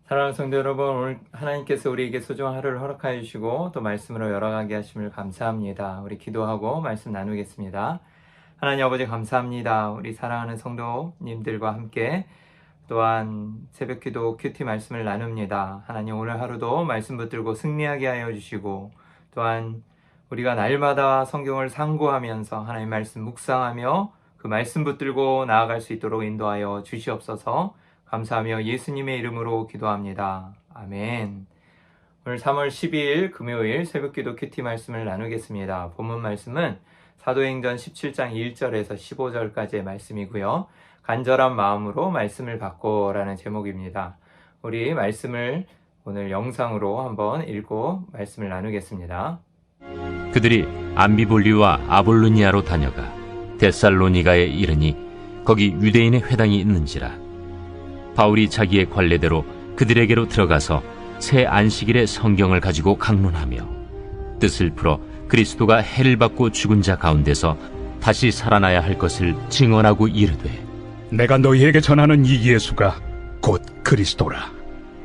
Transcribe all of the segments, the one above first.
사랑하는 성도 여러분, 오늘 하나님께서 우리에게 소중한 하루를 허락하여 주시고 또 말씀으로 열어가게 하심을 감사합니다. 우리 기도하고 말씀 나누겠습니다. 하나님 아버지 감사합니다. 우리 사랑하는 성도님들과 함께 또한 새벽기도 큐티 말씀을 나눕니다. 하나님 오늘 하루도 말씀 붙들고 승리하게 하여 주시고 또한 우리가 날마다 성경을 상고하면서 하나님 말씀 묵상하며 그 말씀 붙들고 나아갈 수 있도록 인도하여 주시옵소서. 감사하며 예수님의 이름으로 기도합니다. 아멘. 오늘 3월 12일 금요일 새벽기도 큐티 말씀을 나누겠습니다. 본문 말씀은 사도행전 17장 1절에서 15절까지의 말씀이고요. 간절한 마음으로 말씀을 받고라는 제목입니다. 우리 말씀을 오늘 영상으로 한번 읽고 말씀을 나누겠습니다. 그들이 암비볼리와 아볼로니아로 다녀가 데살로니가에 이르니 거기 유대인의 회당이 있는지라. 바울이 자기의 관례대로 그들에게로 들어가서 새 안식일에 성경을 가지고 강론하며 뜻을 풀어 그리스도가 해를 받고 죽은 자 가운데서 다시 살아나야 할 것을 증언하고 이르되 내가 너희에게 전하는 이 예수가 곧 그리스도라.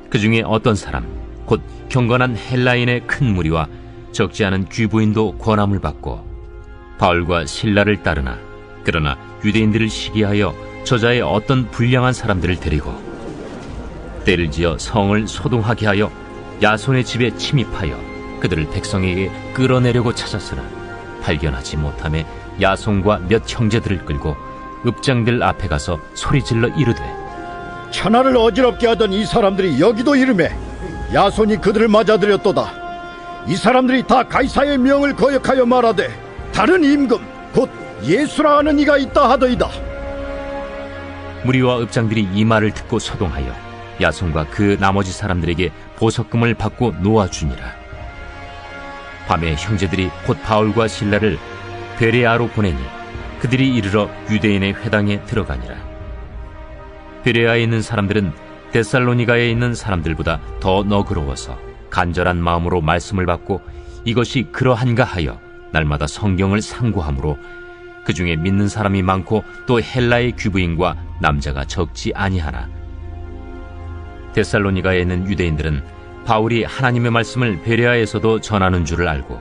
그 중에 어떤 사람 곧 경건한 헬라인의 큰 무리와 적지 않은 귀부인도 권함을 받고 바울과 실라를 따르나 그러나 유대인들을 시기하여 저자의 어떤 불량한 사람들을 데리고 때를 지어 성을 소동하게 하여 야손의 집에 침입하여 그들을 백성에게 끌어내려고 찾았으나 발견하지 못하며 야손과 몇 형제들을 끌고 읍장들 앞에 가서 소리질러 이르되 천하를 어지럽게 하던 이 사람들이 여기도 이르매 야손이 그들을 맞아들였도다. 이 사람들이 다 가이사의 명을 거역하여 말하되 다른 임금 곧 예수라 하는 이가 있다 하더이다. 무리와 읍장들이 이 말을 듣고 소동하여 야손과 그 나머지 사람들에게 보석금을 받고 놓아주니라. 밤에 형제들이 곧 바울과 실라를 베레아로 보내니 그들이 이르러 유대인의 회당에 들어가니라. 베레아에 있는 사람들은 데살로니가에 있는 사람들보다 더 너그러워서 간절한 마음으로 말씀을 받고 이것이 그러한가 하여 날마다 성경을 상고하므로 그 중에 믿는 사람이 많고 또 헬라의 귀부인과 남자가 적지 아니하나 데살로니가에 있는 유대인들은 바울이 하나님의 말씀을 베레아에서도 전하는 줄을 알고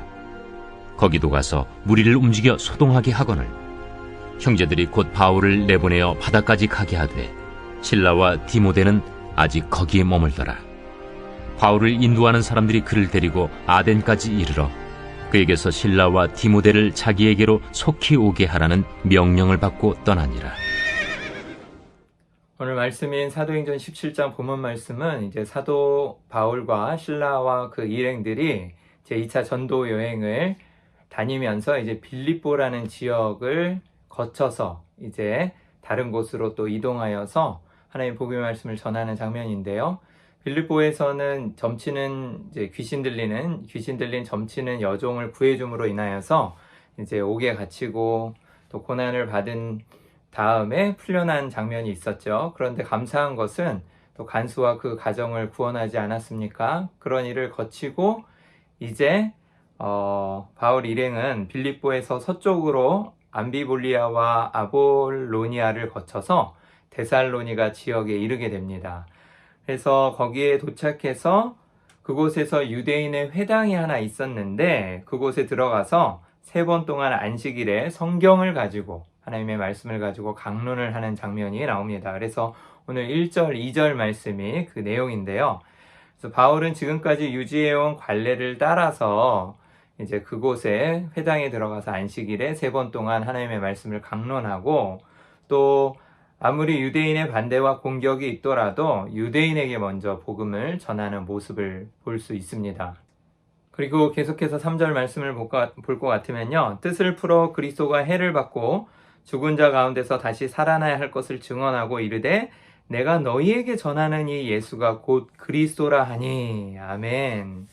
거기도 가서 무리를 움직여 소동하게 하거늘 형제들이 곧 바울을 내보내어 바다까지 가게 하되 실라와 디모데는 아직 거기에 머물더라. 바울을 인도하는 사람들이 그를 데리고 아덴까지 이르러 그에게서 실라와 디모데를 자기에게로 속히 오게 하라는 명령을 받고 떠나니라. 오늘 말씀인 사도행전 17장 본문 말씀은 이제 사도 바울과 실라와 그 일행들이 제2차 전도 여행을 다니면서 이제 빌립보라는 지역을 거쳐서 이제 다른 곳으로 또 이동하여서 하나님 복음의 말씀을 전하는 장면인데요. 빌립보에서는 점치는 이제 귀신 들린 점치는 여종을 구해줌으로 인하여서 이제 옥에 갇히고 또 고난을 받은 다음에 풀려난 장면이 있었죠. 그런데 감사한 것은 또 간수와 그 가정을 구원하지 않았습니까? 그런 일을 거치고 이제 바울 일행은 빌립보에서 서쪽으로 암비볼리아와 아볼로니아를 거쳐서 데살로니가 지역에 이르게 됩니다. 그래서 거기에 도착해서 그곳에서 유대인의 회당이 하나 있었는데 그곳에 들어가서 3번 동안 안식일에 성경을 가지고 하나님의 말씀을 가지고 강론을 하는 장면이 나옵니다. 그래서 오늘 1절, 2절 말씀이 그 내용인데요. 그래서 바울은 지금까지 유지해온 관례를 따라서 이제 그곳에 회당에 들어가서 안식일에 3번 동안 하나님의 말씀을 강론하고 또 아무리 유대인의 반대와 공격이 있더라도 유대인에게 먼저 복음을 전하는 모습을 볼 수 있습니다. 그리고 계속해서 3절 말씀을 볼 것 같으면요. 뜻을 풀어 그리스도가 해를 받고 죽은 자 가운데서 다시 살아나야 할 것을 증언하고 이르되 내가 너희에게 전하는 이 예수가 곧 그리스도라 하니. 아멘.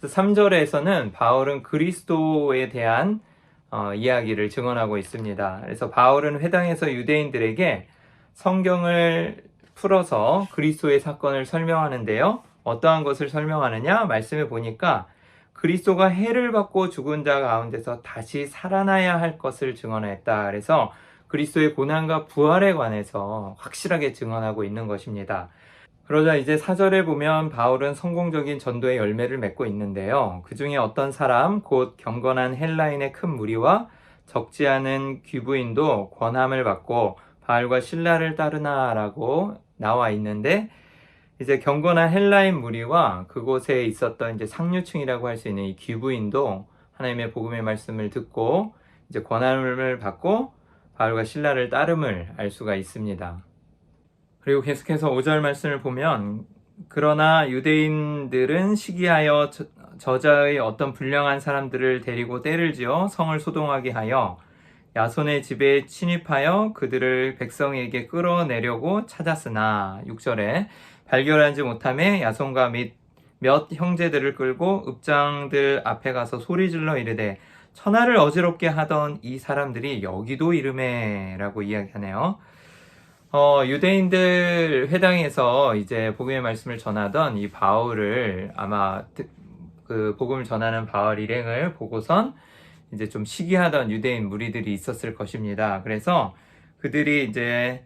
3절에서는 바울은 그리스도에 대한 이야기를 증언하고 있습니다. 그래서 바울은 회당에서 유대인들에게 성경을 풀어서 그리스도의 사건을 설명하는데요. 어떠한 것을 설명하느냐? 말씀에 보니까 그리스도가 해를 받고 죽은 자 가운데서 다시 살아나야 할 것을 증언했다. 그래서 그리스도의 고난과 부활에 관해서 확실하게 증언하고 있는 것입니다. 그러자 이제 4절에 보면 바울은 성공적인 전도의 열매를 맺고 있는데요. 그 중에 어떤 사람, 곧 경건한 헬라인의 큰 무리와 적지 않은 귀부인도 권함을 받고 바울과 실라를 따르나라고 나와 있는데, 이제 경건한 헬라인 무리와 그곳에 있었던 이제 상류층이라고 할 수 있는 이 귀부인도 하나님의 복음의 말씀을 듣고 이제 권함을 받고 바울과 실라를 따름을 알 수가 있습니다. 그리고 계속해서 5절 말씀을 보면, 그러나 유대인들은 시기하여 저자의 어떤 불량한 사람들을 데리고 때를 지어 성을 소동하게 하여 야손의 집에 침입하여 그들을 백성에게 끌어내려고 찾았으나, 6절에 발견하지 못하매 야손과 몇 형제들을 끌고 읍장들 앞에 가서 소리질러 이르되 천하를 어지럽게 하던 이 사람들이 여기도 이르매 라고 이야기하네요. 유대인들 회당에서 이제 복음의 말씀을 전하던 이 바울을 아마 그 복음을 전하는 바울 일행을 보고선 이제 좀 시기하던 유대인 무리들이 있었을 것입니다. 그래서 그들이 이제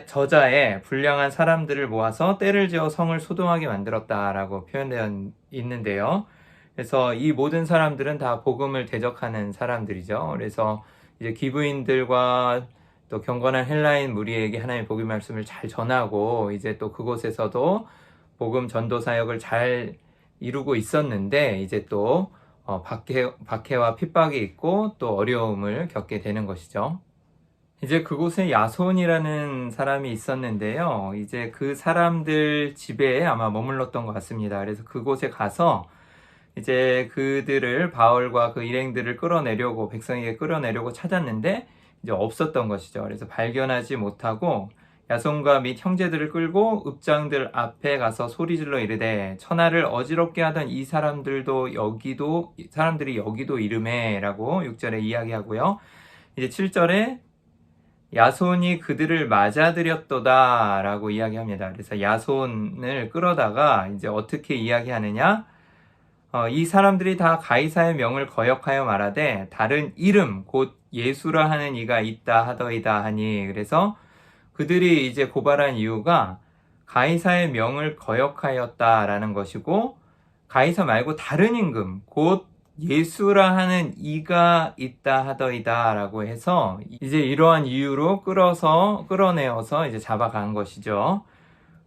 저자의 불량한 사람들을 모아서 때를 지어 성을 소동하게 만들었다라고 표현되어 있는데요. 그래서 이 모든 사람들은 다 복음을 대적하는 사람들이죠. 그래서 이제 기부인들과 또 경건한 헬라인 무리에게 하나님의 복음의 말씀을 잘 전하고 이제 또 그곳에서도 복음 전도 사역을 잘 이루고 있었는데, 이제 또 박해와 핍박이 있고 또 어려움을 겪게 되는 것이죠. 이제 그곳에 야손이라는 사람이 있었는데요. 이제 그 사람들 집에 아마 머물렀던 것 같습니다. 그래서 그곳에 가서 이제 그들을, 바울과 그 일행들을 끌어내려고, 백성에게 끌어내려고 찾았는데 이제 없었던 것이죠. 그래서 발견하지 못하고 야손과 및 형제들을 끌고 읍장들 앞에 가서 소리질러 이르되 천하를 어지럽게 하던 이 사람들이 여기도 이르매라고 6절에 이야기하고요. 이제 7절에 야손이 그들을 맞아들였도다라고 이야기합니다. 그래서 야손을 끌어다가 이제 어떻게 이야기하느냐? 이 사람들이 다 가이사의 명을 거역하여 말하되 다른 이름 곧 예수라 하는 이가 있다 하더이다 하니, 그래서 그들이 이제 고발한 이유가 가이사의 명을 거역하였다라는 것이고, 가이사 말고 다른 임금 곧 예수라 하는 이가 있다 하더이다 라고 해서 이제 이러한 이유로 끌어내어서 이제 잡아간 것이죠.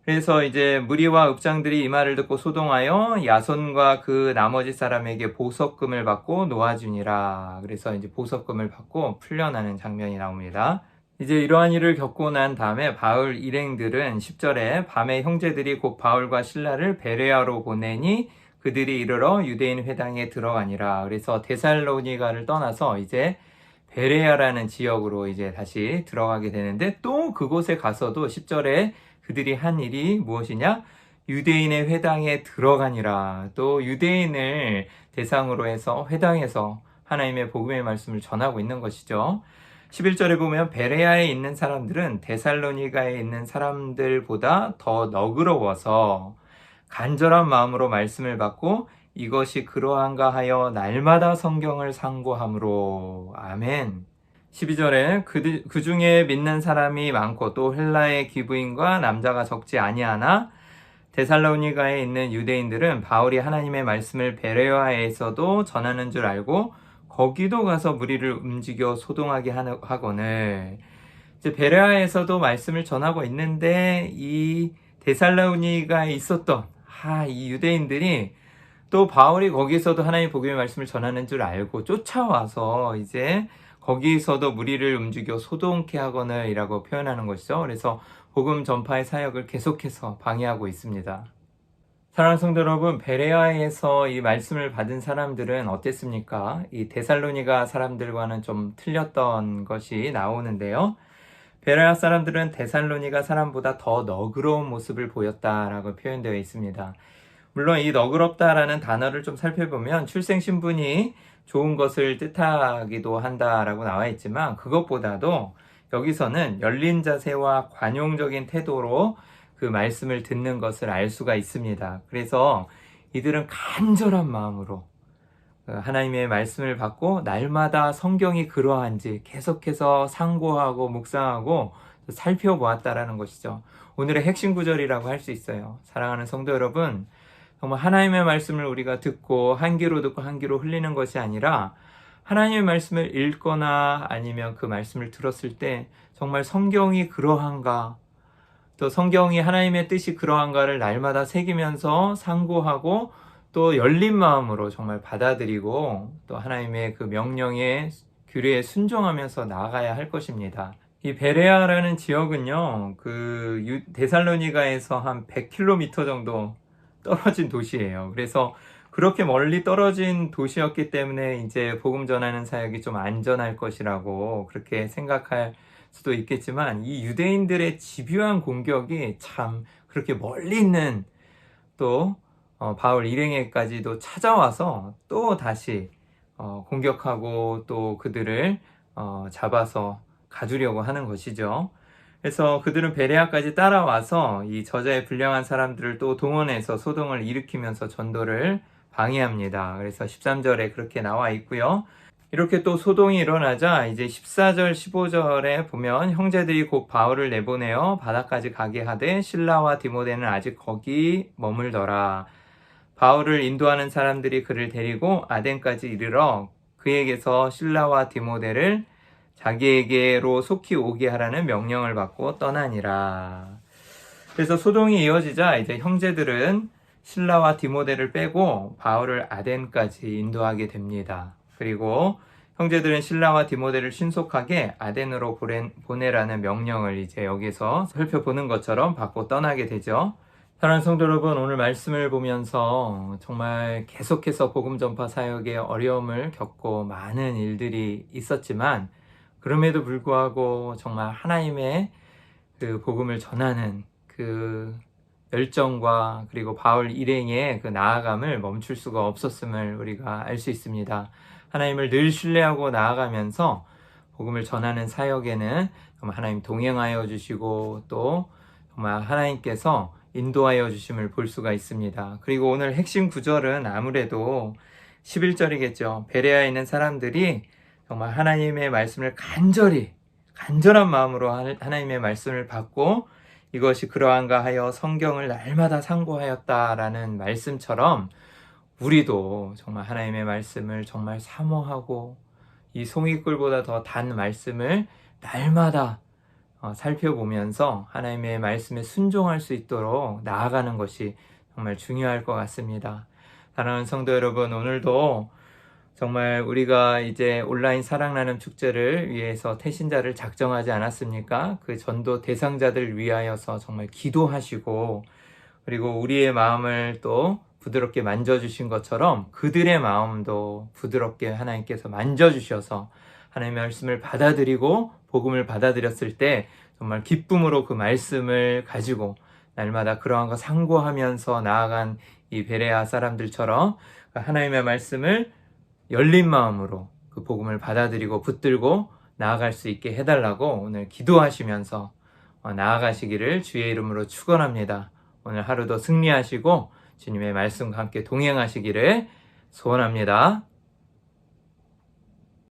그래서 이제 무리와 읍장들이 이 말을 듣고 소동하여 야손과 그 나머지 사람에게 보석금을 받고 놓아주니라. 그래서 이제 보석금을 받고 풀려나는 장면이 나옵니다. 이제 이러한 일을 겪고 난 다음에 바울 일행들은 10절에 밤에 형제들이 곧 바울과 실라를 베레아로 보내니 그들이 이르러 유대인 회당에 들어가니라. 그래서 데살로니가를 떠나서 이제 베레아라는 지역으로 이제 다시 들어가게 되는데, 또 그곳에 가서도 10절에 그들이 한 일이 무엇이냐? 유대인의 회당에 들어가니라. 또 유대인을 대상으로 해서 회당에서 하나님의 복음의 말씀을 전하고 있는 것이죠. 11절에 보면 베레아에 있는 사람들은 데살로니가에 있는 사람들보다 더 너그러워서 간절한 마음으로 말씀을 받고 이것이 그러한가 하여 날마다 성경을 상고함으로. 아멘. 12절에 그 중에 믿는 사람이 많고 또 헬라의 기부인과 남자가 적지 아니하나 데살로니가에 있는 유대인들은 바울이 하나님의 말씀을 베레아에서도 전하는 줄 알고 거기도 가서 무리를 움직여 소동하게 하거늘. 이제 베레아에서도 말씀을 전하고 있는데 이 데살로니가에 있었던 이 유대인들이 또 바울이 거기서도 하나님의 복음의 말씀을 전하는 줄 알고 쫓아와서 이제 거기서도 무리를 움직여 소동케 하거늘이라고 표현하는 것이죠. 그래서 복음 전파의 사역을 계속해서 방해하고 있습니다. 사랑하는 성도 여러분, 베레아에서 이 말씀을 받은 사람들은 어땠습니까? 이 데살로니가 사람들과는 좀 틀렸던 것이 나오는데요. 베레아 사람들은 데살로니가 사람보다 더 너그러운 모습을 보였다라고 표현되어 있습니다. 물론 이 너그럽다라는 단어를 좀 살펴보면 출생 신분이 좋은 것을 뜻하기도 한다라고 나와 있지만, 그것보다도 여기서는 열린 자세와 관용적인 태도로 그 말씀을 듣는 것을 알 수가 있습니다. 그래서 이들은 간절한 마음으로 하나님의 말씀을 받고 날마다 성경이 그러한지 계속해서 상고하고 묵상하고 살펴보았다라는 것이죠. 오늘의 핵심 구절이라고 할 수 있어요. 사랑하는 성도 여러분, 정말 하나님의 말씀을 우리가 듣고 한 귀로 듣고 한 귀로 흘리는 것이 아니라 하나님의 말씀을 읽거나 아니면 그 말씀을 들었을 때 정말 성경이 그러한가, 또 성경이 하나님의 뜻이 그러한가를 날마다 새기면서 상고하고 또 열린 마음으로 정말 받아들이고 또 하나님의 그 명령에 규례에 순종하면서 나아가야 할 것입니다. 이 베레아라는 지역은요, 그 데살로니가에서 한 100km 정도 떨어진 도시예요. 그래서 그렇게 멀리 떨어진 도시였기 때문에 이제 복음 전하는 사역이 좀 안전할 것이라고 그렇게 생각할 수도 있겠지만, 이 유대인들의 집요한 공격이 참 그렇게 멀리 있는 또 바울 일행에까지도 찾아와서 또 다시 공격하고 또 그들을 잡아서 가두려고 하는 것이죠. 그래서 그들은 베레아까지 따라와서 이 저자의 불량한 사람들을 또 동원해서 소동을 일으키면서 전도를 방해합니다. 그래서 13절에 그렇게 나와 있고요. 이렇게 또 소동이 일어나자 이제 14절, 15절에 보면 형제들이 곧 바울을 내보내어 바다까지 가게 하되 실라와 디모데는 아직 거기 머물더라. 바울을 인도하는 사람들이 그를 데리고 아덴까지 이르러 그에게서 실라와 디모데를 자기에게로 속히 오게 하라는 명령을 받고 떠나니라. 그래서 소동이 이어지자 이제 형제들은 실라와 디모데를 빼고 바울을 아덴까지 인도하게 됩니다. 그리고 형제들은 실라와 디모데를 신속하게 아덴으로 보내라는 명령을 이제 여기서 살펴보는 것처럼 받고 떠나게 되죠. 사랑하는 성도 여러분, 오늘 말씀을 보면서 정말 계속해서 복음 전파 사역에 어려움을 겪고 많은 일들이 있었지만, 그럼에도 불구하고 정말 하나님의 그 복음을 전하는 그 열정과 그리고 바울 일행의 그 나아감을 멈출 수가 없었음을 우리가 알 수 있습니다. 하나님을 늘 신뢰하고 나아가면서 복음을 전하는 사역에는 정말 하나님 동행하여 주시고 또 정말 하나님께서 인도하여 주심을 볼 수가 있습니다. 그리고 오늘 핵심 구절은 아무래도 11절이겠죠. 베레아에 있는 사람들이 정말 하나님의 말씀을 간절한 마음으로 하나님의 말씀을 받고 이것이 그러한가 하여 성경을 날마다 상고하였다라는 말씀처럼 우리도 정말 하나님의 말씀을 정말 사모하고 이 송이꿀보다 더 단 말씀을 날마다 살펴보면서 하나님의 말씀에 순종할 수 있도록 나아가는 것이 정말 중요할 것 같습니다. 사랑하는 성도 여러분, 오늘도 정말 우리가 이제 온라인 사랑나눔 축제를 위해서 태신자를 작정하지 않았습니까? 그 전도 대상자들 위하여서 정말 기도하시고, 그리고 우리의 마음을 또 부드럽게 만져주신 것처럼 그들의 마음도 부드럽게 하나님께서 만져주셔서 하나님의 말씀을 받아들이고 복음을 받아들였을 때 정말 기쁨으로 그 말씀을 가지고 날마다 그러한 거 상고하면서 나아간 이 베레아 사람들처럼 하나님의 말씀을 열린 마음으로 그 복음을 받아들이고 붙들고 나아갈 수 있게 해달라고 오늘 기도하시면서 나아가시기를 주의 이름으로 축원합니다. 오늘 하루도 승리하시고 주님의 말씀과 함께 동행하시기를 소원합니다.